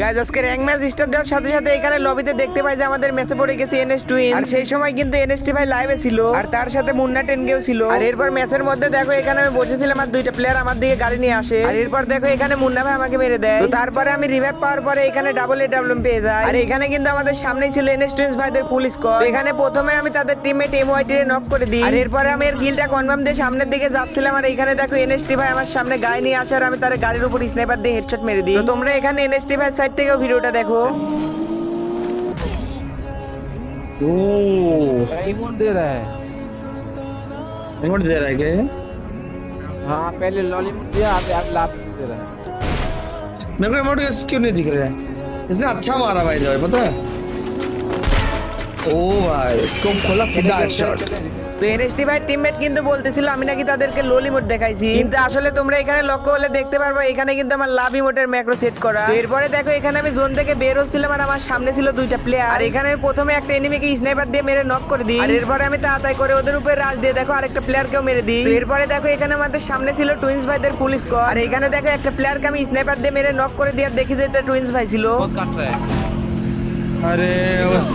Guys আজকে rank match start দেওয়ার সাথে সাথে এখানে লবিতে দেখতে পাই যে আমাদের ম্যাচে পড়ে গেছে এনএস টুইন। আর সেই সময় কিন্তু এনএসটি ভাই লাইভে ছিল আর তার সাথে মুন্না টেনগেও ছিল। আর এরপর ম্যাচের মধ্যে দেখো এখানে আমি বসেছিলাম আর দুইটা প্লেয়ার আমার দিকে গাড়ি নিয়ে আসে। আর এরপর দেখো এখানে মুন্না ভাই আমাকে মেরে দেয়। তো তারপরে আমি রিভাইভ পাওয়ার পরে এখানে ডাবল এডব্লিউএম পেয়ে যাই। আর এখানে কিন্তু আমাদের সামনেই ছিল এনএস টুইন্স ভাইদের ফুল স্কোয়াড। এখানে প্রথমে আমি তাদের টিমমেট এমওয়াইটি রে নক করে দিই। আর এরপরে আমি এর কিলটা কনফার্ম দিয়ে সামনের দিকে যাচ্ছিলাম। আর এখানে দেখো এনএসটি ভাই আমার সামনে গাড়ি নিয়ে আসে আর আমি তার গাড়ির উপর স্নাইপার দিয়ে হেডশট মেরে দিই। তো তোমরা এখানে এনএসটি ভাই সাইড থেকেও ভিডিওটা দেখো। इमोट दे रहा है। इमोट दे रहा है क्या? हाँ पहले लॉलीपॉप दिया अब लाभ दे रहा है। मेरे को इमोट क्यों नहीं दिख रहा है? इसने अच्छा मारा भाई जो पता है। ओ भाई इसको खोला सीधा हेडशॉट। তো এনএসটি ভাই টিমমেট কিন্তু বলতেছিল আমি নাকি তাদেরকে লোল ইমোট দেখাইছি, কিন্তু আসলে তোমরা এখানে লক্ষ্য হলে দেখতে পারবো এখানে কিন্তু আমার লাভ ইমোটের ম্যাক্রো সেট করা। তো এরপরে দেখো এখানে আমি জোন থেকে বের হচ্ছিলাম আর আমার সামনে ছিল দুইটা প্লেয়ার। আর এখানে আমি প্রথমে একটা এনিমিকে স্নাইপার দিয়ে মেরে নক করে দিই। আর এরপরে আমি তাড়াতাড়ি করে ওদের উপরে রাশ দিয়ে দেখো আরেকটা প্লেয়ারকেও মেরে দিই। তো এরপরে দেখো এখানে আমাদের সামনে ছিল টুইন্স ভাইদের ফুল স্কোয়াড। আর এখানে দেখো একটা প্লেয়ারকে আমি স্নাইপার দিয়ে মেরে নক করে দিয়ে দেখি যে এটা টুইন্স ভাই ছিল। बहुत काट रहा है। अरे बस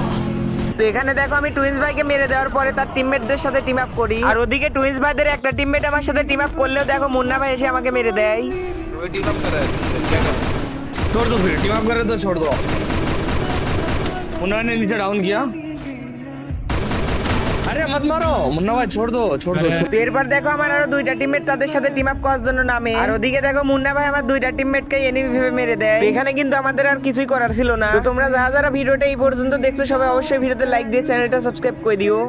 তো এখানে দেখো আমি টুইন্স ভাইকে মেরে দেওয়ার পরে তার টিমমেটদের সাথে টিম আপ করি। আর ওদিকে টুইন্স ভাইদের একটা টিমমেট আমার সাথে টিম আপ করলেও দেখো মুন্না ভাই এসে আমাকে মেরে দেয়। वो टीम अप कर रहा है, क्या कर? छोड़ दो फिर टीम अप करे तो छोड़ दो। मुन्ना ने नीचे डाउन किया। अरे मत मारो मुन्ना भाई छोड़ दो छोड़ दो। তো এরপর দেখো আমার আরো দুইটা টিমমেট তাদের সাথে টিম আপ করার জন্য নামে। আর ওদিকে দেখো মুন্না ভাই আমার দুইটা টিমমেটকে এনিমি ভেবে মেরে দেয়। তো এখানে কিন্তু আমাদের আর কিছুই করার ছিল না। তো তোমরা যারা যারা ভিডিওটা এই পর্যন্ত দেখছো সবাই অবশ্যই ভিডিওতে লাইক দিয়ে চ্যানেলটা সাবস্ক্রাইব করে দিও।